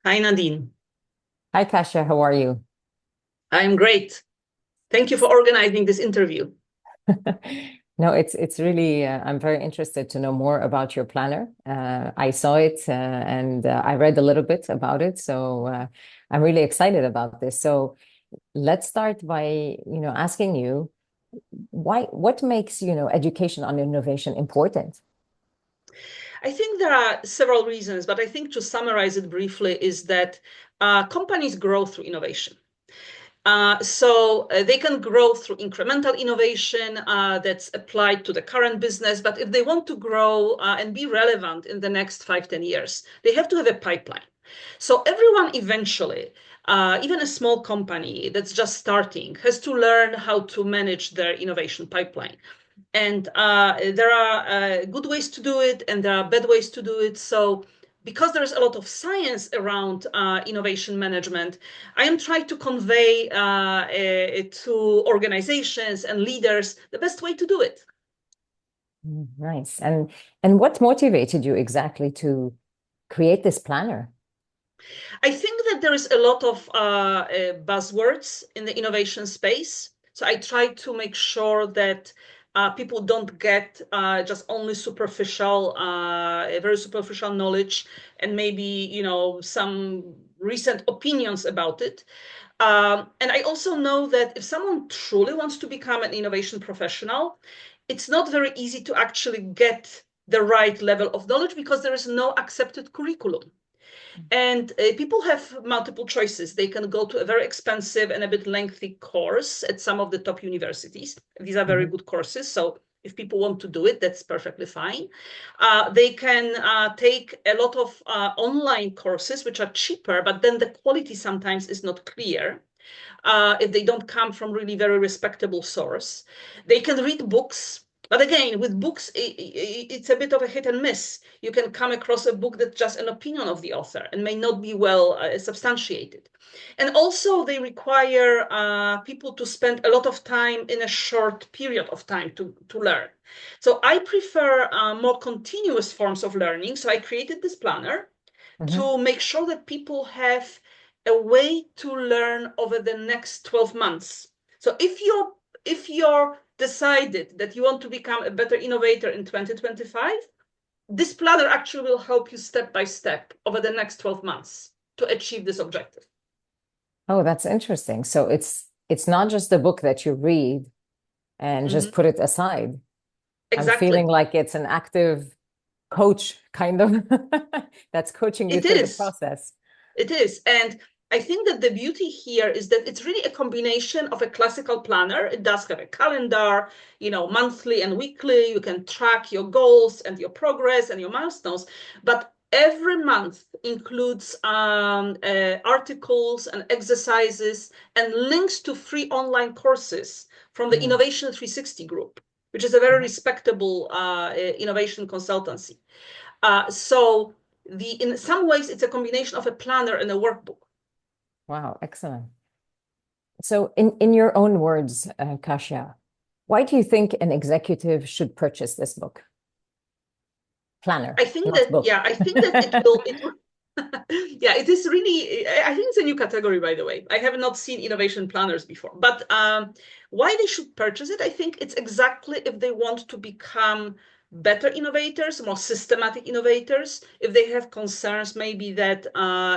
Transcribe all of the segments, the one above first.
Hi, Nadine. Hi, Kasia. How are you? I'm great. Thank you for organizing this interview. No, it's really, I'm very interested to know more about your planner. I saw it and I read a little bit about it. So I'm really excited about this. So let's start by, asking you what makes, education on innovation important? I think there are several reasons, but I think to summarize it briefly is that companies grow through innovation. They can grow through incremental innovation that's applied to the current business. But if they want to grow and be relevant in the next 5, 10 years, they have to have a pipeline. So everyone eventually, even a small company that's just starting, has to learn how to manage their innovation pipeline. And there are good ways to do it, and there are bad ways to do it. So because there's a lot of science around innovation management, I am trying to convey to organizations and leaders the best way to do it. Nice. And what motivated you exactly to create this planner? I think that there is a lot of buzzwords in the innovation space. So I try to make sure that people don't get just only very superficial knowledge and maybe, some recent opinions about it. And I also know that if someone truly wants to become an innovation professional, it's not very easy to actually get the right level of knowledge because there is no accepted curriculum. And people have multiple choices. They can go to a very expensive and a bit lengthy course at some of the top universities. These are very Mhm. good courses. So if people want to do it, that's perfectly fine. They can take a lot of online courses, which are cheaper, but then the quality sometimes is not clear if they don't come from really very respectable source. They can read books. But again, with books, it's a bit of a hit and miss. You can come across a book that's just an opinion of the author and may not be well substantiated. And also, they require people to spend a lot of time in a short period of time to learn. So I prefer more continuous forms of learning. So I created this planner Mhm. to make sure that people have a way to learn over the next 12 months. So if you're decided that you want to become a better innovator in 2025, this planner actually will help you step by step over the next 12 months to achieve this objective. Oh, that's interesting. So it's not just a book that you read and just Mhm. put it aside. I'm feeling Exactly. like it's an active coach, kind of, that's coaching you It through the is. process. It is. And I think that the beauty here is that it's really a combination of a classical planner. It does have a calendar, monthly and weekly. You can track your goals and your progress and your milestones. But every month includes articles and exercises and links to free online courses from the Mm. Innovation 360 group, which is a very Mhm. respectable innovation consultancy. So in some ways it's a combination of a planner and a workbook. Wow, excellent. So in your own words, Kasia, why do you think an executive should purchase this book? Planner, I think not that book. yeah, I think that it will yeah, it is really, I think it's a new category, by the way. I have not seen innovation planners before. But why they should purchase it, I think it's exactly if they want to become better innovators, more systematic innovators, if they have concerns maybe that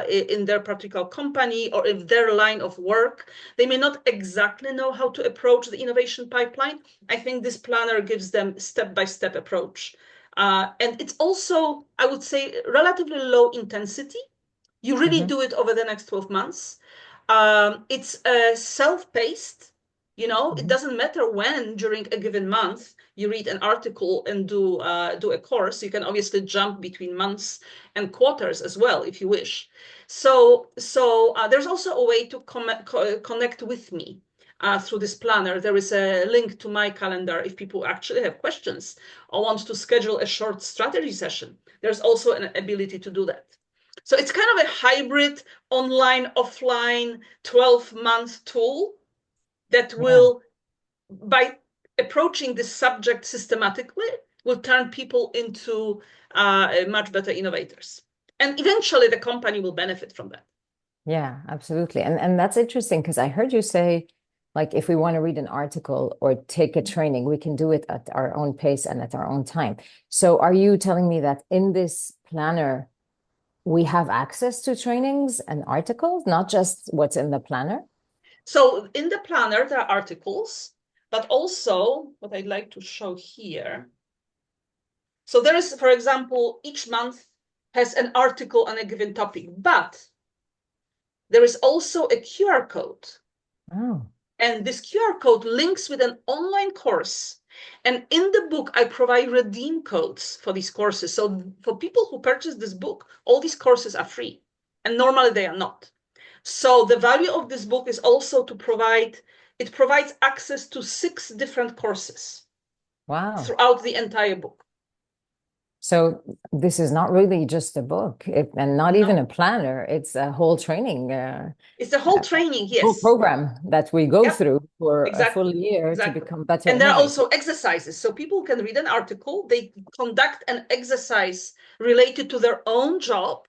in their particular company or if their line of work, they may not exactly know how to approach the innovation pipeline. I think this planner gives them step-by-step approach. And it's also, I would say, relatively low intensity. You really Mhm. do it over the next 12 months. It's self-paced. It Mhm. doesn't matter when during a given month you read an article and do a course. You can obviously jump between months and quarters as well if you wish. So there's also a way to connect with me through this planner. There is a link to my calendar if people actually have questions or want to schedule a short strategy session. There's also an ability to do that. So it's kind of a hybrid online, offline, 12-month tool that Yeah. will, by approaching this subject systematically, will turn people into much better innovators. And eventually the company will benefit from that. Yeah, absolutely. And that's interesting because I heard you say, like, if we want to read an article or take a training, we can do it at our own pace and at our own time. So are you telling me that in this planner, we have access to trainings and articles, not just what's in the planner? So in the planner, there are articles, but also what I'd like to show here. So there is, for example, each month has an article on a given topic, but there is also a QR code. Oh, And this QR code links with an online course. And in the book, I provide redeem codes for these courses. So for people who purchase this book, all these courses are free. And normally they are not. So the value of this book is also to provide, it provides access to 6 different courses wow. throughout the entire book. So this is not really just a book and not even No, a planner. It's a whole training, it's the whole training, whole yes. program that we go Yep, through for a full exactly. year to Exactly. become better And there are innovators. also exercises. So people can read an article, they conduct an exercise related to their own job,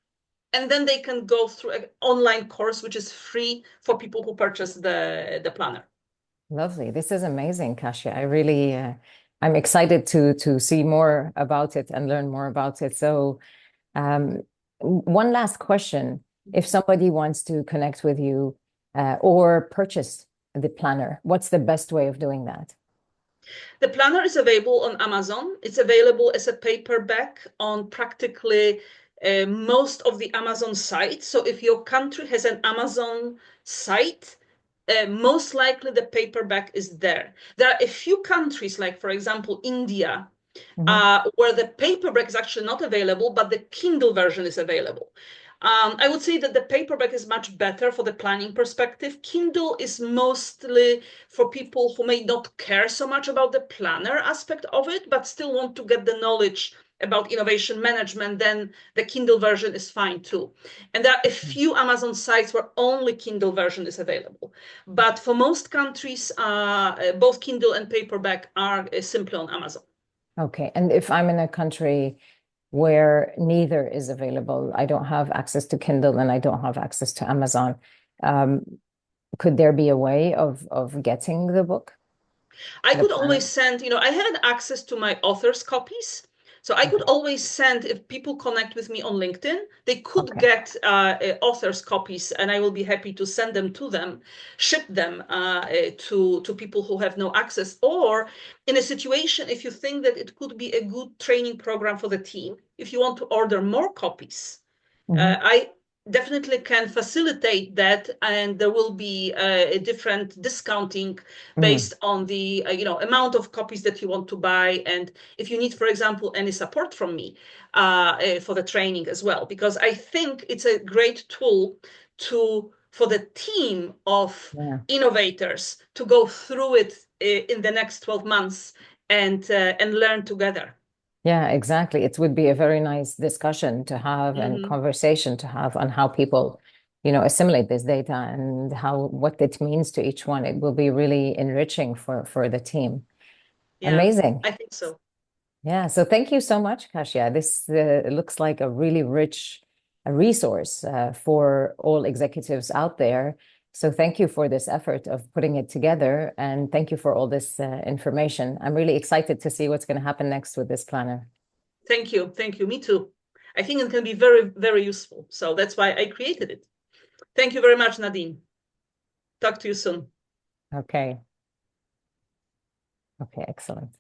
and then they can go through an online course, which is free for people who purchase the planner. Lovely. This is amazing, Kasia. I really, I'm excited to see more about it and learn more about it. So, um, one last question. If somebody wants to connect with you, or purchase the planner, what's the best way of doing that? The planner is available on Amazon. It's available as a paperback on practically most of the Amazon sites. So if your country has an Amazon site, most likely the paperback is there. There are a few countries, like for example, India, Hmm. where the paperback is actually not available, but the Kindle version is available. I would say that the paperback is much better for the planning perspective. Kindle is mostly for people who may not care so much about the planner aspect of it, but still want to get the knowledge about innovation management. Then the Kindle version is fine too. And there are a few Amazon sites where only Kindle version is available. But for most countries, both Kindle and paperback are simply on Amazon. Okay. And if I'm in a country where neither is available, I don't have access to Kindle and I don't have access to Amazon, um, could there be a way of getting the book, I the could planner? always send, I had access to my author's copies. So I could Okay. always send, if people connect with me on LinkedIn, they could Okay. get author's copies, and I will be happy to send them to them, ship them to people who have no access. Or in a situation, if you think that it could be a good training program for the team, if you want to order more copies, Hmm. I definitely can facilitate that, and there will be a different discounting Mm. based on the amount of copies that you want to buy, and if you need, for example, any support from me for the training as well, because I think it's a great tool to for the team of Yeah. innovators to go through it in the next 12 months and learn together. Yeah, exactly. It would be a very nice discussion to have and Mhm. conversation to have on how people, assimilate this data and how what it means to each one. It will be really enriching for the team. Yeah, Amazing. I think so. Yeah. So thank you so much, Kasia. This looks like a really rich resource for all executives out there. So thank you for this effort of putting it together, and thank you for all this information. I'm really excited to see what's going to happen next with this planner. Thank you. Thank you. Me too. I think it can be very, very useful. So that's why I created it. Thank you very much, Nadine. Talk to you soon. Okay. Okay, excellent.